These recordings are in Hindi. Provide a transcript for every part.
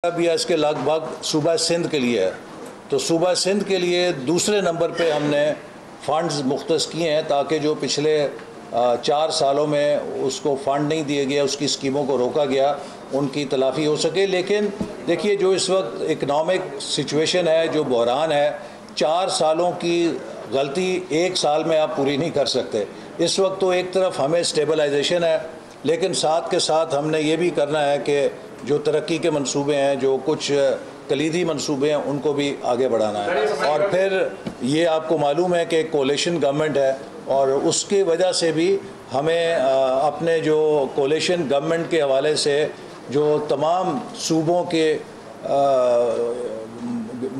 अरबिया इसके लगभग सूबा सिंध के लिए है। तो सूबा सिंध के लिए दूसरे नंबर पे हमने फ़ंड्स मुख्तस किए हैं ताकि जो पिछले 4 सालों में उसको फ़ंड नहीं दिए गए, उसकी स्कीमों को रोका गया, उनकी तलाफ़ी हो सके। लेकिन देखिए, जो इस वक्त इकनॉमिक सिचुएशन है, जो बहरान है, 4 सालों की गलती 1 साल में आप पूरी नहीं कर सकते। इस वक्त तो एक तरफ हमें स्टेबलाइजेशन है, लेकिन साथ के साथ हमने ये भी करना है कि जो तरक्की के मंसूबे हैं, जो कुछ कलीदी मंसूबे हैं, उनको भी आगे बढ़ाना है। और फिर ये आपको मालूम है कि कोalition गवर्नमेंट है और उसकी वजह से भी हमें अपने जो कोalition गवर्नमेंट के हवाले से जो तमाम सूबों के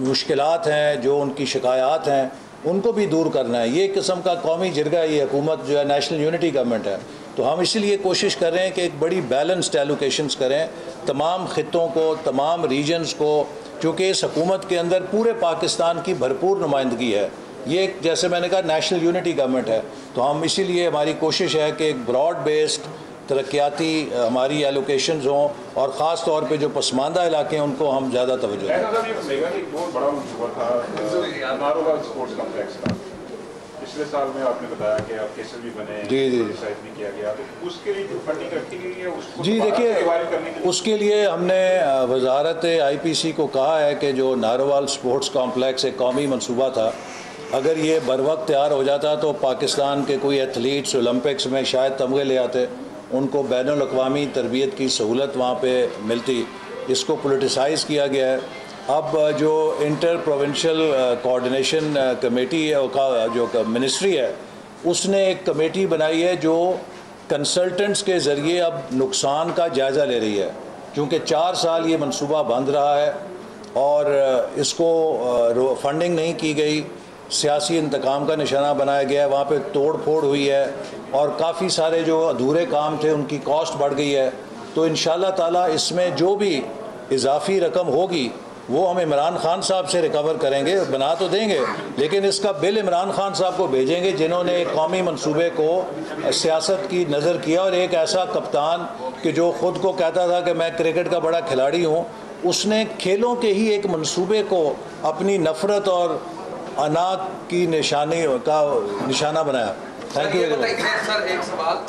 मुश्किलात हैं, जो उनकी शिकायत हैं, उनको भी दूर करना है। ये किस्म का कौमी जिरगा ये हुकूमत जो है नेशनल यूनिटी गवर्नमेंट है। तो हम इसीलिए कोशिश कर रहे हैं कि एक बड़ी बैलेंस्ड एलोकेशंस करें तमाम खितों को, तमाम रीजन्स को, क्योंकि इस हुकूमत के अंदर पूरे पाकिस्तान की भरपूर नुमाइंदगी है। ये जैसे मैंने कहा नेशनल यूनिटी गवर्नमेंट है, तो हम इसीलिए हमारी कोशिश है कि एक ब्रॉड बेस्ड तरक्याती हमारी एलोकेशंस हों और ख़ास तौर पे जो पसमानदा इलाके हैं उनको हम ज़्यादा तवज्जो दें। पिछले साल में आपने बताया कि आप केसेस भी बने, जी भी किया गया, तो उसके लिए फंडिंग रखी गई है, उसको जी देखिए, उसके लिए हमने वजारत IPC को कहा है कि जो नारोवाल स्पोर्ट्स कॉम्प्लेक्स एक कौमी मनसूबा था, अगर ये बर वक्त तैयार हो जाता तो पाकिस्तान के कोई एथलीट्स ओलंपिक्स में शायद तमगे ले आते, उनको बैनुल अक़वामी तरबियत की सहूलत वहाँ पर मिलती। इसको पोलिटिसाइज़ किया गया है। अब जो इंटर प्रोविंशियल कोऑर्डिनेशन कमेटी है का जो मिनिस्ट्री है, उसने एक कमेटी बनाई है जो कंसल्टेंट्स के ज़रिए अब नुकसान का जायज़ा ले रही है, क्योंकि 4 साल ये मंसूबा बंद रहा है और इसको फंडिंग नहीं की गई, सियासी इंतकाम का निशाना बनाया गया है, वहाँ पे तोड़ फोड़ हुई है और काफ़ी सारे जो अधूरे काम थे उनकी कॉस्ट बढ़ गई है। तो इंशाअल्लाह ताला इसमें जो भी इजाफी रकम होगी वो हम इमरान खान साहब से रिकवर करेंगे, बना तो देंगे, लेकिन इसका बिल इमरान खान साहब को भेजेंगे जिन्होंने एक कौमी मंसूबे को सियासत की नज़र किया। और एक ऐसा कप्तान कि जो ख़ुद को कहता था कि मैं क्रिकेट का बड़ा खिलाड़ी हूँ, उसने खेलों के ही एक मंसूबे को अपनी नफ़रत और अना की निशाना बनाया। Thank you very much. Sir एक सवाल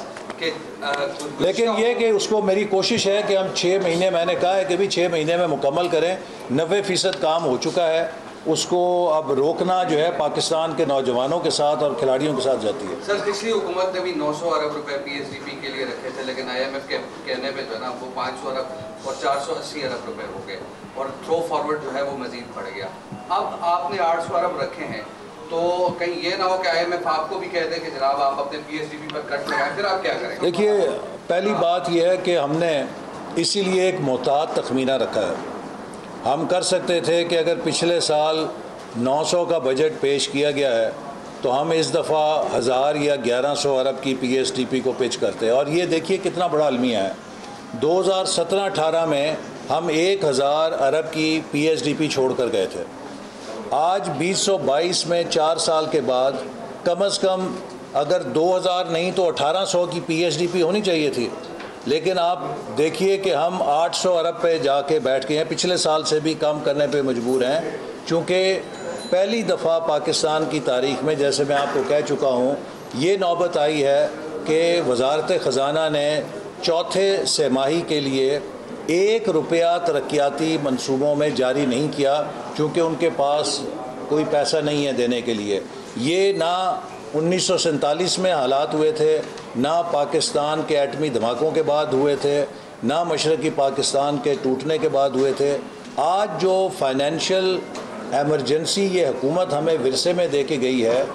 लेकिन ये कि उसको मेरी कोशिश है कि हम 6 महीने, मैंने कहा है कि भी 6 महीने में मुकम्मल करें। 90% काम हो चुका है, उसको अब रोकना जो है पाकिस्तान के नौजवानों के साथ और खिलाड़ियों के साथ जाती है। सर पिछली हुकूमत ने भी 900 अरब रुपए PSDP के लिए रखे थे, लेकिन IMF के कहने पे जो है ना वो 500 अरब और 480 अरब रुपए हो गए और थ्रो फॉरवर्ड जो है वो मजीद बढ़ गया। अब आपने 800 अरब रखे हैं, तो कहीं ये ना हो कि IMF आपको भी कह दे कि जनाब आप अपने PSDP पर कट लगाएं, फिर आप क्या करेंगे? देखिए, पहली बात यह है कि हमने इसीलिए एक मोहतात तखमीना रखा है। हम कर सकते थे कि अगर पिछले साल 900 का बजट पेश किया गया है तो हम इस दफ़ा 1000 या 1100 अरब की PSDP को पिच करते। और ये देखिए कितना बड़ा अलमिया है। 2017-18 में हम 1000 अरब की PSDP छोड़ कर गए थे। आज 2022 में 4 साल के बाद कम से कम अगर 2000 नहीं तो 1800 की PSDP होनी चाहिए थी, लेकिन आप देखिए कि हम 800 अरब पे जाके बैठ गए हैं। पिछले साल से भी कम करने पे मजबूर हैं, क्योंकि पहली दफ़ा पाकिस्तान की तारीख़ में, जैसे मैं आपको कह चुका हूँ, ये नौबत आई है कि वजारत ख़जाना ने चौथे तिमाही के लिए 1 रुपया तरक्याती मंसूबों में जारी नहीं किया, क्योंकि उनके पास कोई पैसा नहीं है देने के लिए। ये ना 1947 में हालात हुए थे, ना पाकिस्तान के एटमी धमाकों के बाद हुए थे, ना मशरक़ी पाकिस्तान के टूटने के बाद हुए थे। आज जो फाइनेंशियल एमरजेंसी ये हुकूमत हमें विरसे में दे के गई है,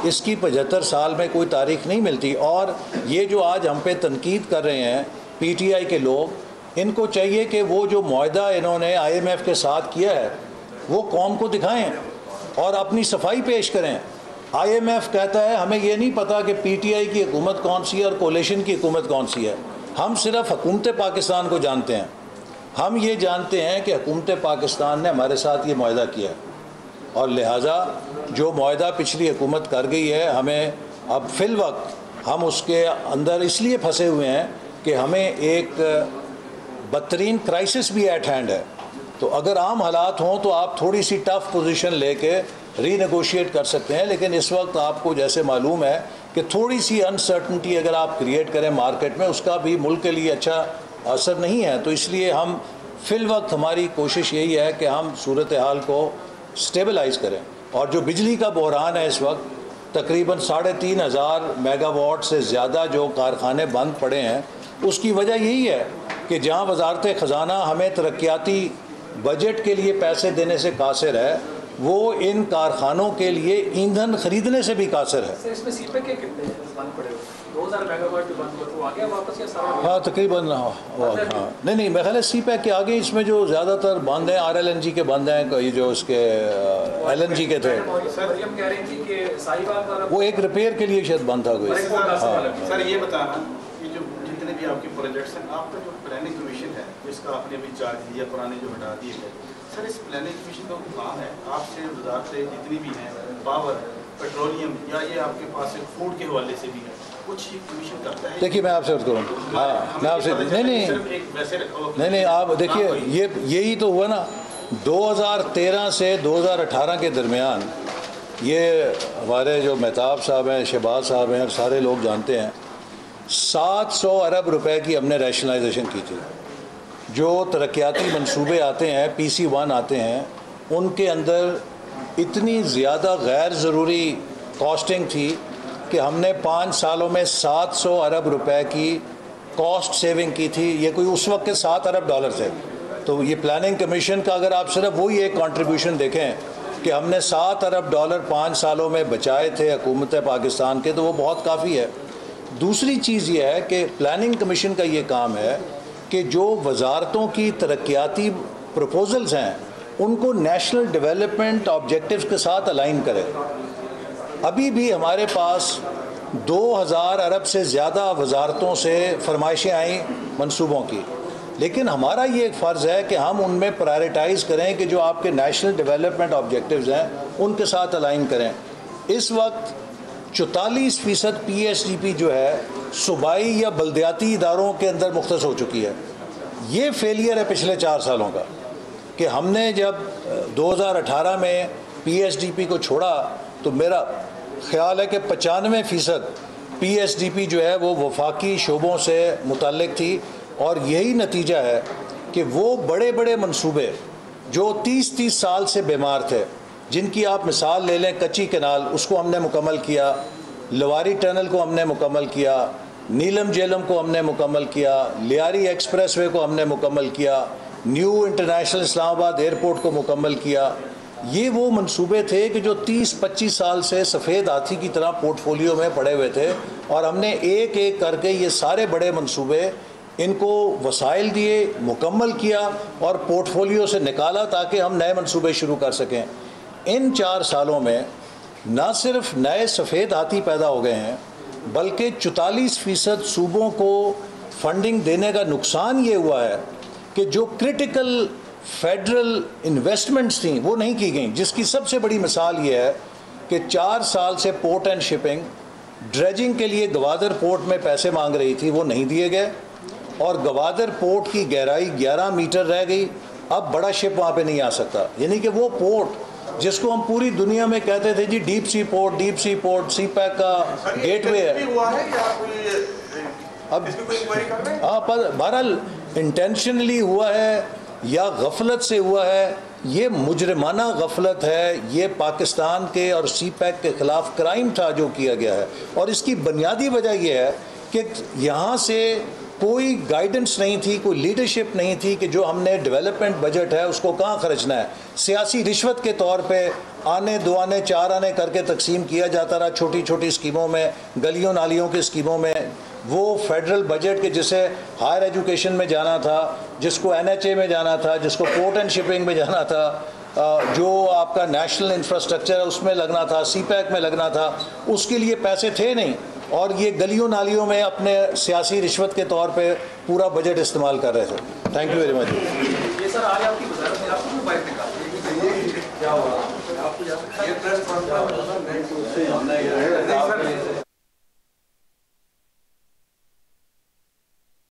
इसकी 75 साल में कोई तारीख़ नहीं मिलती। और ये जो आज हम पे तनकीद कर रहे हैं PTI के लोग, इनको चाहिए कि वो जो मुआहदा इन्होंने IMF के साथ किया है वो कौम को दिखाएं और अपनी सफाई पेश करें। IMF कहता है हमें ये नहीं पता कि PTI की हुकूमत कौन सी है और कोलिशन की हुकूमत कौन सी है। हम सिर्फ हुकूमत पाकिस्तान को जानते हैं। हम ये जानते हैं कि हुकूमत पाकिस्तान ने हमारे साथ ये मुआहदा किया है और लिहाजा जो मुआहदा पिछली हुकूमत कर गई है, हमें अब फिल वक्त हम उसके अंदर इसलिए फंसे हुए हैं कि हमें एक बदतरीन क्राइसिस भी एट हैंड है। तो अगर आम हालात हों तो आप थोड़ी सी टफ पोजीशन लेके रीनेगोशिएट कर सकते हैं, लेकिन इस वक्त आपको जैसे मालूम है कि थोड़ी सी अनसर्टनिटी अगर आप क्रिएट करें मार्केट में, उसका भी मुल्क के लिए अच्छा असर नहीं है। तो इसलिए हम फिल वक्त हमारी कोशिश यही है कि हम सूरत हाल को स्टेबलाइज़ करें। और जो बिजली का बहरान है इस वक्त, तकरीबन 3,500 मेगावाट से ज़्यादा जो कारखाने बंद पड़े हैं, उसकी वजह यही है कि जहाँ वजारत ख़जाना हमें तरक्याती बजट के लिए पैसे देने से कासिर है, वो इन कारखानों के लिए ईंधन खरीदने से भी कासिर है। सर, इसमें सीपेक के कितने बंद पड़े हुए? 2000 मेगावाट जो बंद हुआ तो आ गया वापस या सारा? हाँ तकरीबन हाँ। नहीं मेरे ख्याल है सीपैक के आगे इसमें जो ज़्यादातर बंद हैं RLNG के बंद हैं, ये जो उसके LNG के थे, मरियम कह रही थी कि साहिबाग वो एक रिपेयर के लिए शायद बंद था कोई। सर ये बताना कि जो जितने भी आपके प्रोजेक्ट्स हैं, आपका जो प्लानिंग कमीशन है जिसका आपने अभी चार्ज दिया, पुराने जो हटा दिए गए, सर इस प्लानिंग कमीशन का काम है आपसे वजारत जितनी भी हैं, पावर, पेट्रोलियम या ये आपके पास फूड के हवाले से भी है, कुछ कमीशन करता है? देखिए मैं आपसे अर्ज करूँ, हाँ मैं आपसे नहीं आप देखिए, ये यही तो हुआ ना 2013 से 2018 के दरमियान। ये हमारे जो मेहताब साहब हैं, शहबाज साहब हैं, सारे लोग जानते हैं, 700 अरब रुपए की हमने रैशनलाइजेशन की थी। जो तरक्याती मंसूबे आते हैं, PC1 आते हैं, उनके अंदर इतनी ज़्यादा गैर ज़रूरी कॉस्टिंग थी कि हमने 5 सालों में 700 अरब रुपए की कॉस्ट सेविंग की थी। ये कोई उस वक्त के 7 अरब डॉलर थे। तो ये प्लानिंग कमीशन का अगर आप सिर्फ वही एक कंट्रीब्यूशन देखें कि हमने 7 अरब डॉलर 5 सालों में बचाए थे हुकूमत पाकिस्तान के, तो वो बहुत काफ़ी है। दूसरी चीज़ ये है कि प्लानिंग कमीशन का ये काम है कि जो वजारतों की तरक्याती प्रपोजल्स हैं, उनको नेशनल डेवलपमेंट ऑब्जेक्टिव्स के साथ अलाइन करें। अभी भी हमारे पास 2000 अरब से ज़्यादा वजारतों से फरमाइशें आई मंसूबों की, लेकिन हमारा ये एक फ़र्ज़ है कि हम उनमें प्रायोरिटाइज़ करें कि जो आपके नेशनल डेवलपमेंट ऑब्जेक्टिव्स हैं उनके साथ अलाइन करें। इस वक्त 44% PSDP जो है सूबाई या बल्दियाती इदारों के अंदर मुख्तस हो चुकी है। ये फेलियर है पिछले 4 सालों का कि हमने जब 2018 में PSDP को छोड़ा तो मेरा ख्याल है कि 95% PSDP जो है वो वफाकी शोबों से मुतल्लिक थी। और यही नतीजा है कि वो बड़े बड़े मंसूबे जो 30-30 साल से बीमार थे, जिनकी आप मिसाल ले लें, कच्ची कैनाल उसको हमने मुकम्मल किया, लवारी टनल को हमने मुकम्मल किया, नीलम जेलम को हमने मुकम्मल किया, लियारी एक्सप्रेसवे को हमने मुकम्मल किया, न्यू इंटरनेशनल इस्लामाबाद एयरपोर्ट को मुकम्मल किया। ये वो मंसूबे थे कि जो 30-25 साल से सफ़ेद हाथी की तरह पोर्टफोलियो में पड़े हुए थे, और हमने एक एक करके ये सारे बड़े मंसूबे इनको वसाइल दिए, मुकम्मल किया और पोर्टफोलियो से निकाला ताकि हम नए मंसूबे शुरू कर सकें। इन 4 सालों में न सिर्फ नए सफ़ेद हाथी पैदा हो गए हैं, बल्कि 44% सूबों को फंडिंग देने का नुकसान ये हुआ है कि जो क्रिटिकल फेडरल इन्वेस्टमेंट्स थी वो नहीं की गई, जिसकी सबसे बड़ी मिसाल ये है कि 4 साल से पोर्ट एंड शिपिंग ड्रेजिंग के लिए गवादर पोर्ट में पैसे मांग रही थी, वो नहीं दिए गए, और गवादर पोर्ट की गहराई 11 मीटर रह गई। अब बड़ा शिप वहाँ पे नहीं आ सकता। यानी कि वो पोर्ट जिसको हम पूरी दुनिया में कहते थे जी डीप सी पोर्ट सीपैक का गेटवे है, अब हाँ पर बहरहाल इंटेंशनली हुआ है या गफलत से हुआ है, ये मुजरिमाना गफलत है। ये पाकिस्तान के और सीपैक के ख़िलाफ़ क्राइम था जो किया गया है। और इसकी बुनियादी वजह यह है कि यहाँ से कोई गाइडेंस नहीं थी, कोई लीडरशिप नहीं थी कि जो हमने डेवलपमेंट बजट है उसको कहाँ खर्चना है। सियासी रिश्वत के तौर पे आने 2 आने 4 आने करके तकसीम किया जाता रहा, छोटी छोटी स्कीमों में, गलियों नालियों की स्कीमों में। वो फेडरल बजट के जिसे हायर एजुकेशन में जाना था, जिसको NHA में जाना था, जिसको पोर्ट एंड शिपिंग में जाना था, जो आपका नेशनल इंफ्रास्ट्रक्चर है उसमें लगना था, सीपैक में लगना था, उसके लिए पैसे थे नहीं। और ये गलियों नालियों में अपने सियासी रिश्वत के तौर पे पूरा बजट इस्तेमाल कर रहे थे। Thank you very much. ये सर आज आपकी वज़ारत में आपको मोबाइल निकाल क्या हुआ? आपको